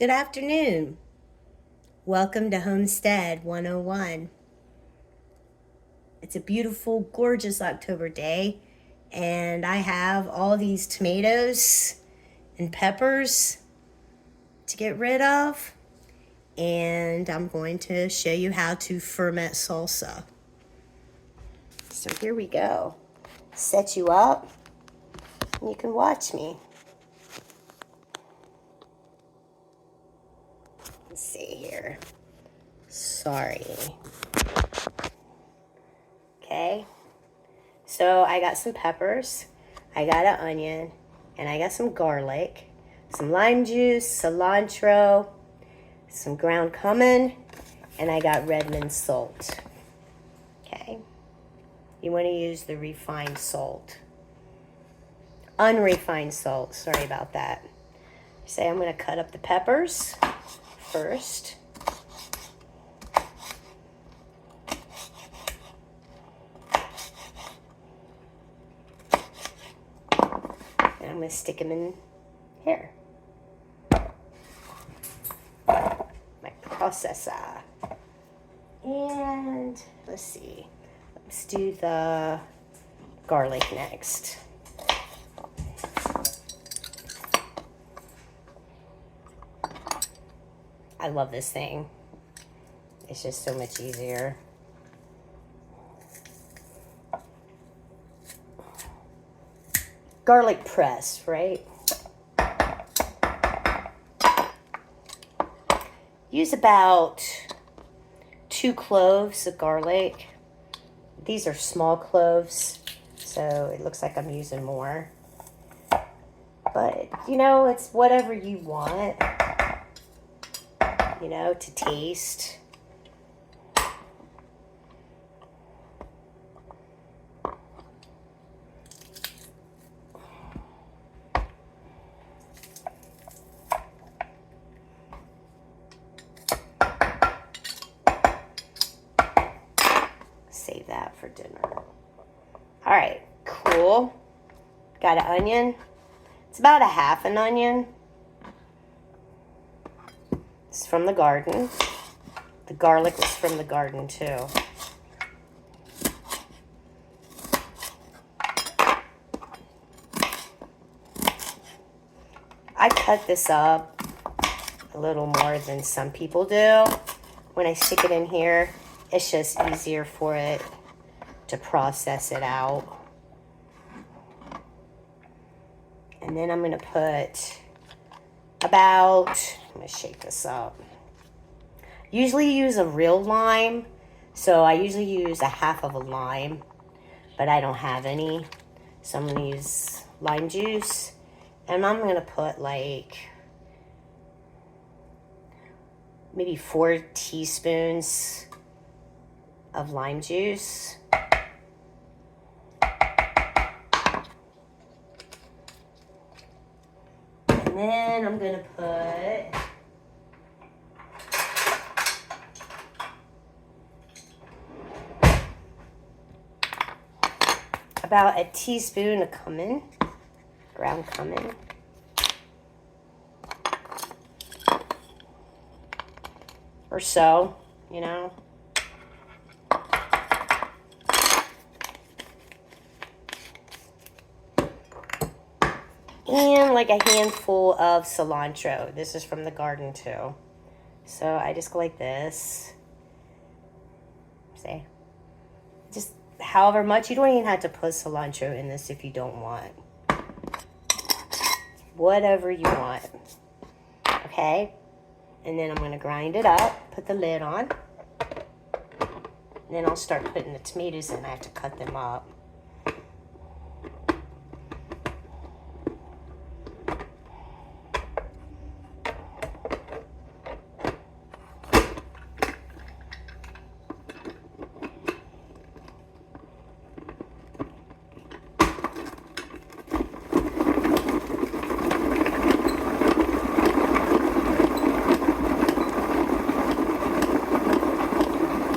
Good afternoon. Welcome to Homestead 101. It's a beautiful, gorgeous October day, and I have all these tomatoes and peppers to get rid of, and I'm going to show you how to ferment salsa. So here we go. Set you up, and you can watch me. Let's see here. Sorry. Okay. So I got some peppers, I got an onion, and I got some garlic, some lime juice, cilantro, some ground cumin, and I got red mint salt. Okay. You want to use the refined salt. Unrefined salt, sorry about that. So I'm going to cut up the peppers first. And I'm going to stick them in here. My processor. And let's see. Let's do the garlic next. I love this thing. It's just so much easier. Garlic press, right? Use about 2 cloves of garlic. These are small cloves, so it looks like I'm using more. But, you know, it's whatever you want, you know, to taste. Save that for dinner. All right, cool. Got an onion. It's about a half an onion. It's from the garden. The garlic was from the garden too. I cut this up a little more than some people do. When I stick it in here, it's just easier for it to process it out. And then I'm going to put about, I'm going to shake this up. Usually use a real lime. So I usually use a half of a lime, but I don't have any. So I'm going to use lime juice. And I'm going to put like maybe 4 teaspoons of lime juice. And then I'm going to put about a teaspoon of cumin, ground cumin. Or so, you know. And like a handful of cilantro. This is from the garden too. So I just go like this. See? Just however much. You don't even have to put cilantro in this if you don't want. Whatever you want. Okay? And then I'm going to grind it up. Put the lid on. And then I'll start putting the tomatoes in. I have to cut them up.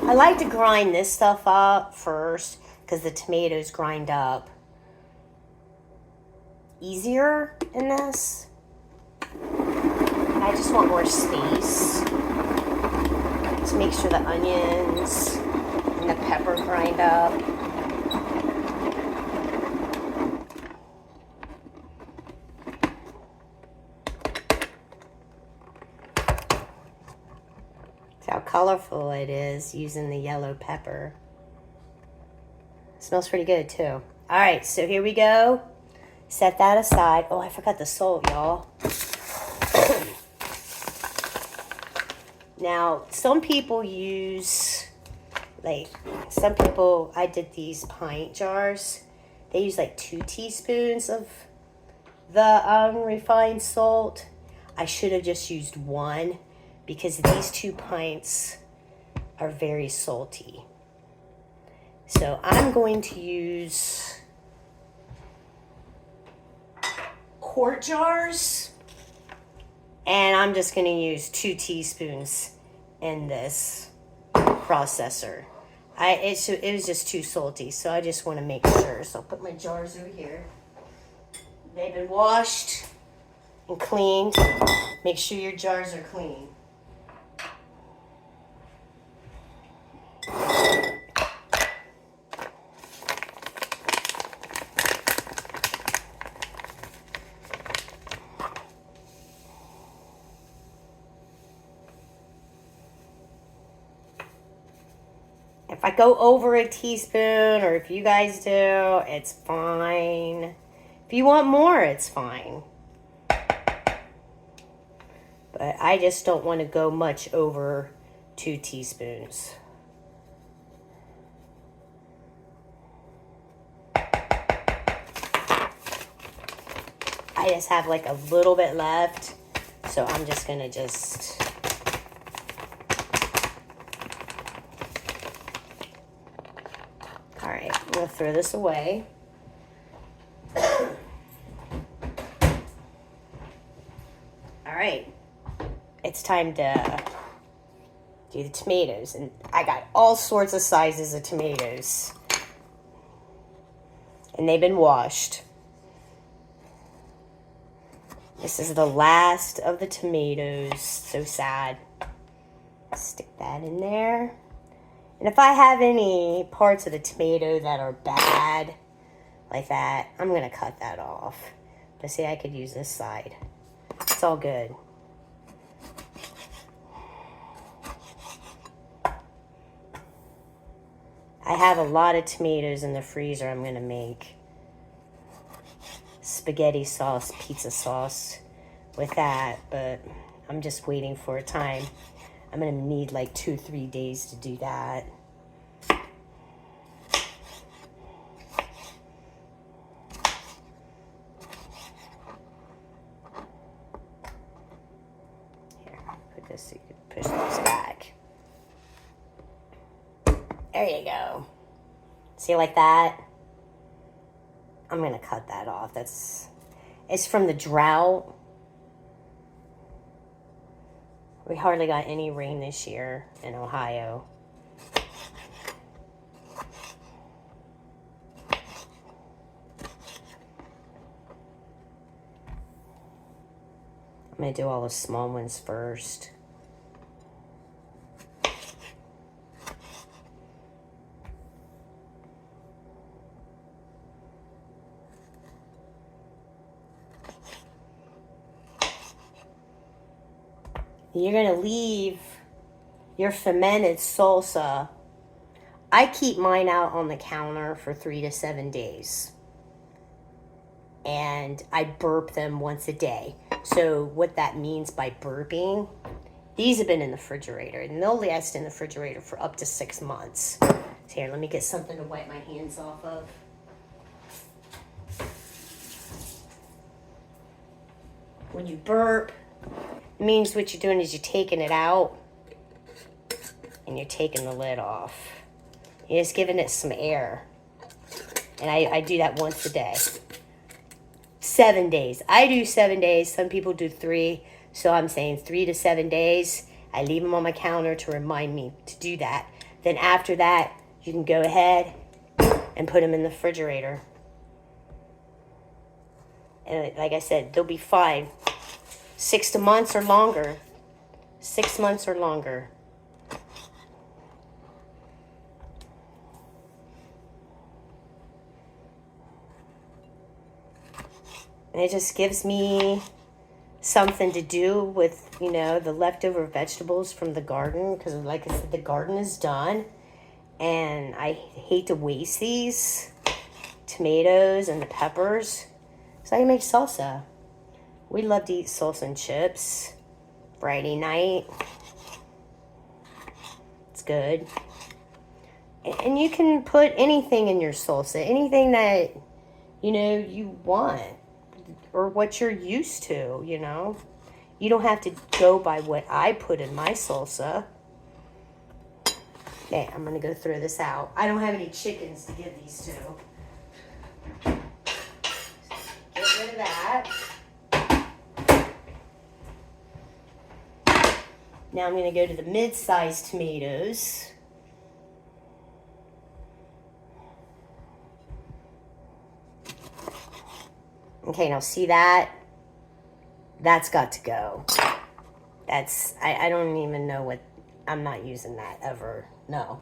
I like to grind this stuff up first because the tomatoes grind up easier in this. I just want more space to make sure the onions and the pepper grind up. See how colorful it is using the yellow pepper. It smells pretty good too. All right, so here we go. Set that aside. Oh, I forgot the salt, y'all. Now, some people use, I did these pint jars. They use like 2 teaspoons of the refined salt. I should have just used 1 because these 2 pints are very salty. So I'm going to use quart jars. And I'm just going to use 2 teaspoons in this processor. It was just too salty, so I just want to make sure. So I'll put my jars over here. They've been washed and cleaned. Make sure your jars are clean. If I go over a teaspoon, or if you guys do, it's fine. If you want more, it's fine. But I just don't want to go much over 2 teaspoons. I just have like a little bit left, so I'm just going to just... Alright, I'm going to throw this away. Alright, it's time to do the tomatoes. And I got all sorts of sizes of tomatoes. And they've been washed. This is the last of the tomatoes. So sad. Stick that in there. And if I have any parts of the tomato that are bad, like that, I'm going to cut that off. But see, I could use this side. It's all good. I have a lot of tomatoes in the freezer. I'm going to make spaghetti sauce, pizza sauce with that. But I'm just waiting for a time. I'm going to need like 2-3 days to do that. Here, put this so you can push this back. There you go. See, like that? I'm going to cut that off. It's from the drought. We hardly got any rain this year in Ohio. I'm going to do all the small ones first. You're going to leave your fermented salsa. I keep mine out on the counter for 3 to 7 days. And I burp them once a day. So what that means by burping, these have been in the refrigerator. And they'll last in the refrigerator for up to 6 months. So here, let me get something to wipe my hands off of. When you burp, means what you're doing is you're taking it out and you're taking the lid off. You're just giving it some air. And I do that once a day. 7 days. I do 7 days. Some people do 3. So I'm saying 3 to 7 days. I leave them on my counter to remind me to do that. Then after that, you can go ahead and put them in the refrigerator. And like I said, they'll be fine. 6 months or longer. 6 months or longer. And it just gives me something to do with, you know, the leftover vegetables from the garden. Because like I said, the garden is done. And I hate to waste these tomatoes and the peppers. So I can make salsa. We love to eat salsa and chips. Friday night. It's good. And you can put anything in your salsa. Anything that, you know, you want. Or what you're used to, you know. You don't have to go by what I put in my salsa. Okay, I'm going to go throw this out. I don't have any chickens to give these to. Get rid of that. Now I'm going to go to the mid-sized tomatoes. Okay, now see that? That's got to go. That's, I don't even know what, I'm not using that ever. No.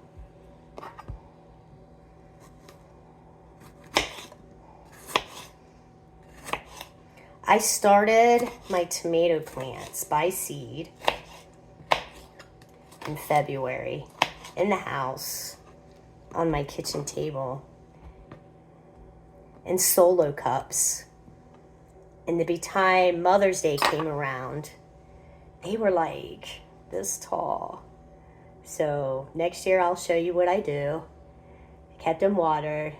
I started my tomato plants by seed in February in the house on my kitchen table in solo cups. And by the time Mother's Day came around, they were like this tall. So next year I'll show you what I do. Kept them watered,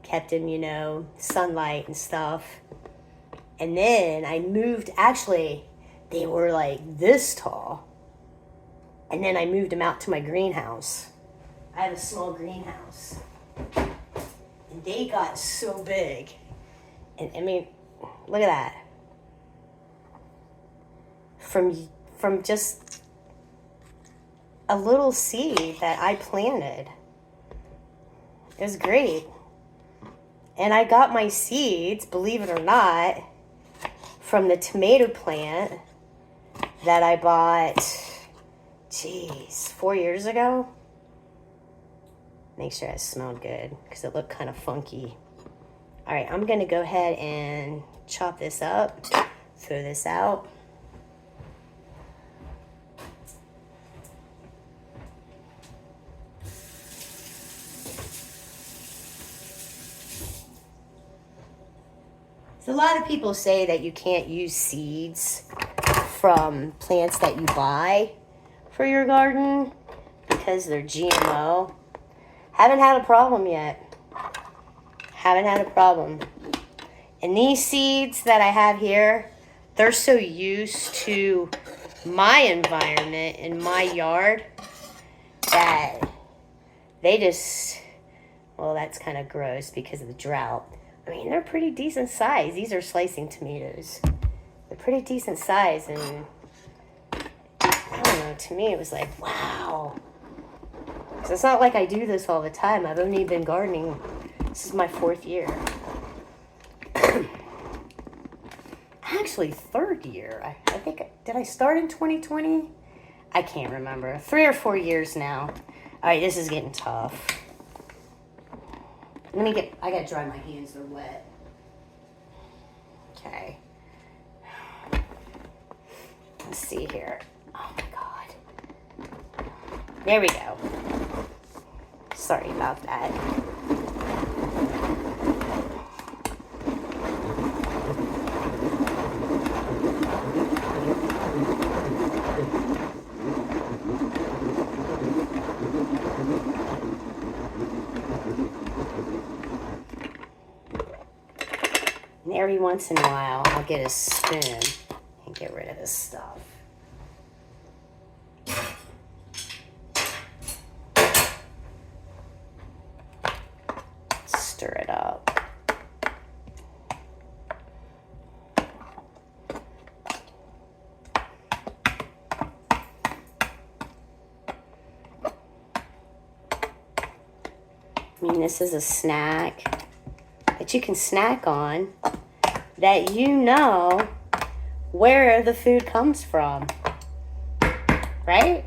kept them, you know, sunlight and stuff. And then I moved, actually, they were like this tall. And then I moved them out to my greenhouse. I have a small greenhouse. And they got so big. And I mean, look at that. From just a little seed that I planted. It was great. And I got my seeds, believe it or not, from the tomato plant that I bought, 4 years ago. Make sure it smelled good because it looked kind of funky. All right, I'm going to go ahead and chop this up, throw this out. So a lot of people say that you can't use seeds from plants that you buy for your garden because they're GMO. Haven't had a problem yet. Haven't had a problem. And these seeds that I have here, they're so used to my environment in my yard that they just, well, that's kind of gross because of the drought. I mean, they're pretty decent size. These are slicing tomatoes. They're pretty decent size, and I don't know, to me it was like, wow. So it's not like I do this all the time. I've only been gardening, this is my 4th year. Actually, 3rd year. I think, did I start in 2020? I can't remember. 3 or 4 years now. All right, this is getting tough. I gotta dry my hands, they're wet. Okay. Let's see here. Oh my God. There we go. Sorry about that. And every once in a while, I'll get a spoon and get rid of this stuff. Stir it up. I mean, this is a snack that you can snack on that you know where the food comes from, right?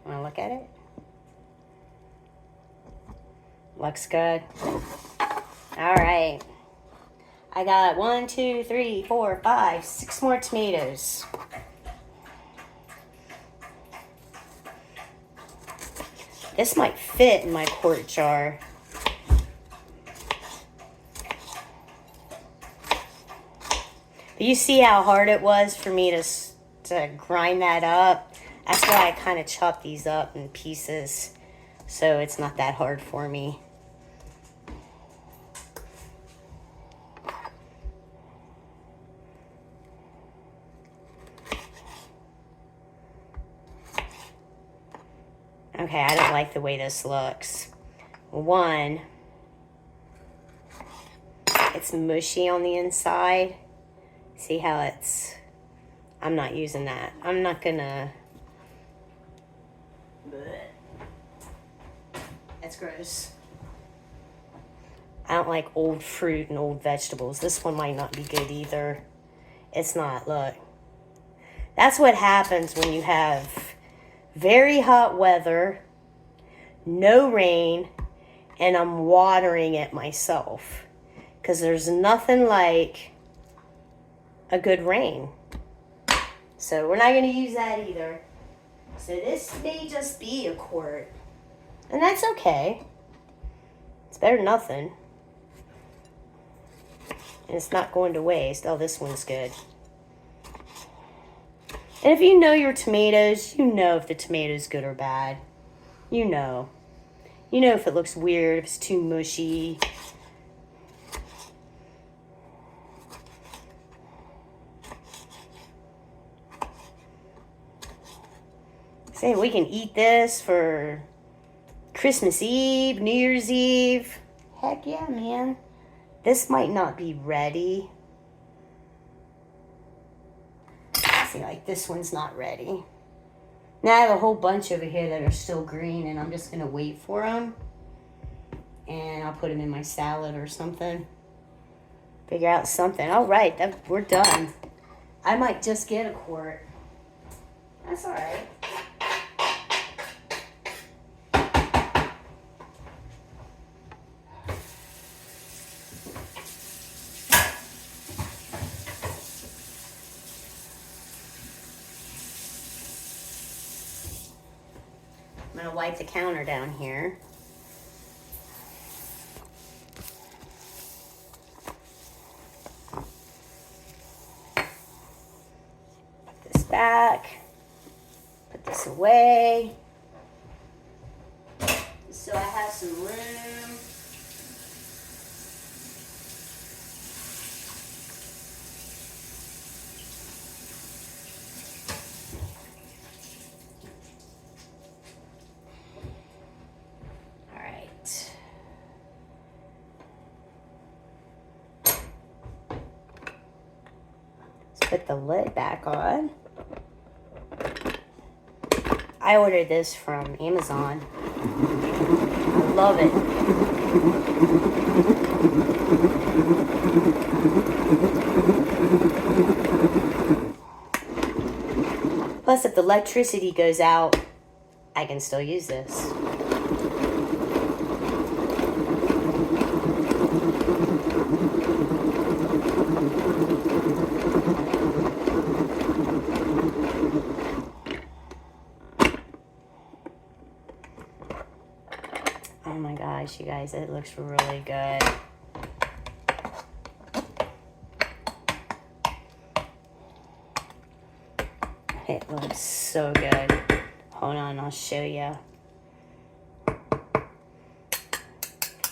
Want to look at it? Looks good. All right. I got 1, 2, 3, 4, 5, 6 more tomatoes. This might fit in my quart jar. But you see how hard it was for me to grind that up? That's why I kind of chop these up in pieces, so it's not that hard for me. Okay, I don't like the way this looks. One, it's mushy on the inside. See how it's... I'm not using that. I'm not gonna... That's gross. I don't like old fruit and old vegetables. This one might not be good either. It's not, look. That's what happens when you have very hot weather, no rain, and I'm watering it myself. Because there's nothing like a good rain. So we're not going to use that either. So this may just be a quart. And that's okay. It's better than nothing. And it's not going to waste. Oh, this one's good. And if you know your tomatoes, you know if the tomato's good or bad. You know. You know if it looks weird, if it's too mushy. Say we can eat this for Christmas Eve, New Year's Eve. Heck yeah, man. This might not be ready. See, like this one's not ready. Now I have a whole bunch over here that are still green, and I'm just going to wait for them. And I'll put them in my salad or something. Figure out something. All right, we're done. I might just get a quart. That's all right. I'm going to wipe the counter down here. Put this back. Put this away. So I have some room. Put the lid back on. I ordered this from Amazon. I love it. Plus, if the electricity goes out, I can still use this. Oh my gosh, you guys, it looks really good. It looks so good. Hold on, I'll show you.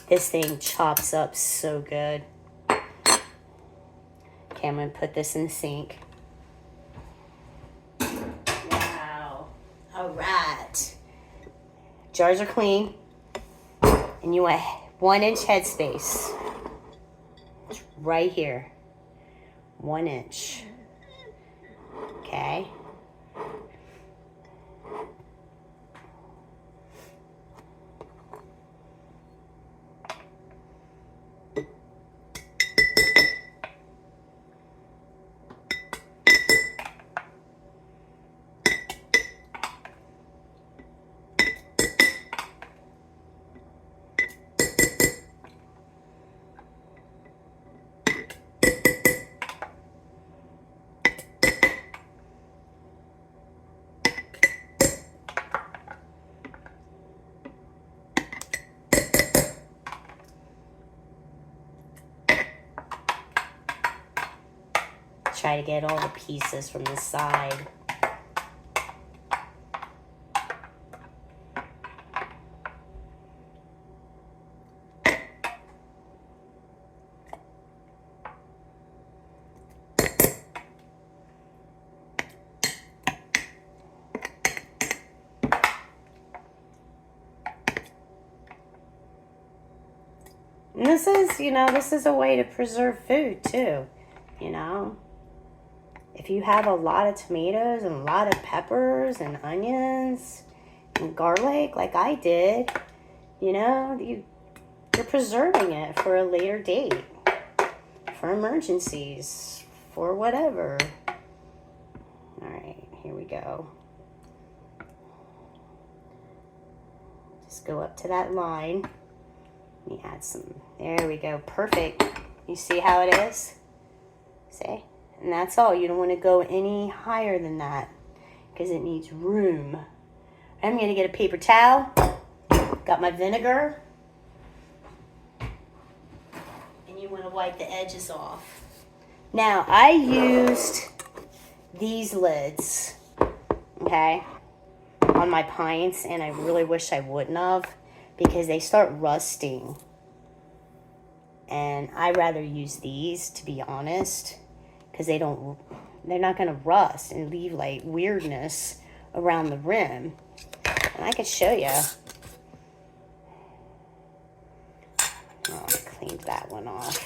This thing chops up so good. Okay, I'm going to put this in the sink. Wow. All right. Jars are clean. And you want 1 inch headspace. It's right here. 1 inch. Okay. Try to get all the pieces from the side. And this is, this is a way to preserve food too, If you have a lot of tomatoes and a lot of peppers and onions and garlic, like I did, you're preserving it for a later date, for emergencies, for whatever. All right, here we go. Just go up to that line. Let me add some. There we go. Perfect. You see how it is? See? And that's all. You don't want to go any higher than that because it needs room. I'm going to get a paper towel. Got my vinegar. And you want to wipe the edges off. Now, I used these lids, okay, on my pints, and I really wish I wouldn't have because they start rusting. And I'd rather use these, to be honest, because they're not going to rust and leave like weirdness around the rim. And I could show you. Oh, I cleaned that one off.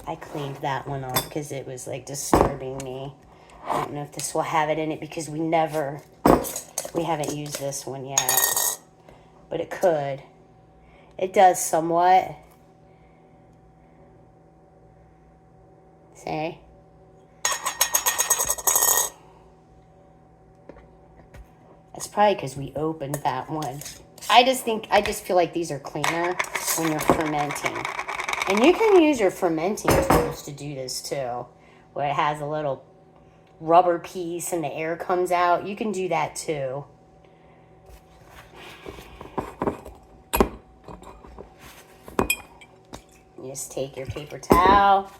I cleaned that one off because it was like disturbing me. I don't know if this will have it in it because we haven't used this one yet. But it could. It does somewhat. See? That's probably because we opened that one. I just feel like these are cleaner when you're fermenting. And you can use your fermenting tools to do this too, where it has a little rubber piece and the air comes out. You can do that too. You just take your paper towel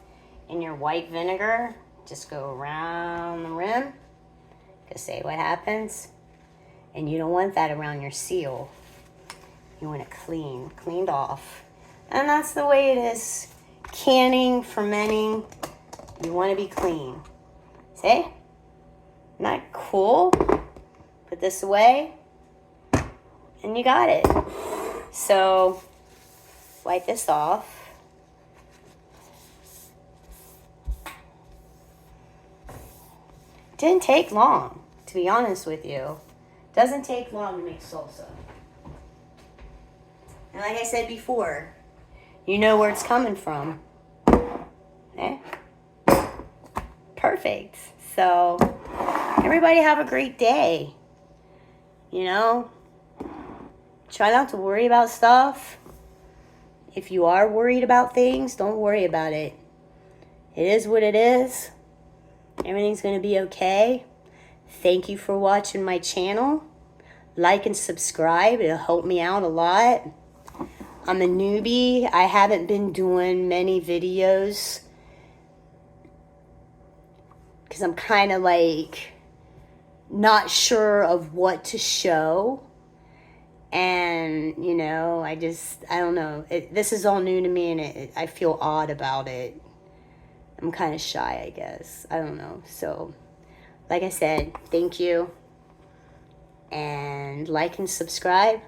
and your white vinegar, just go around the rim. Just say what happens. And you don't want that around your seal. You want it cleaned off. And that's the way it is. Canning, fermenting, you want to be clean. See? Not cool? Put this away. And you got it. So, wipe this off. Didn't take long, to be honest with you. Doesn't take long to make salsa. And like I said before, you know where it's coming from. Okay? Perfect. So, everybody have a great day. Try not to worry about stuff. If you are worried about things, don't worry about it. It is what it is. Everything's going to be okay. Thank you for watching my channel. Like and subscribe. It'll help me out a lot. I'm a newbie. I haven't been doing many videos because I'm kind of like not sure of what to show. And, I don't know. This is all new to me and I feel odd about it. I'm kind of shy, I guess. I don't know. So, like I said, thank you. And like and subscribe.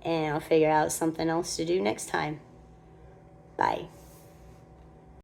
And I'll figure out something else to do next time. Bye.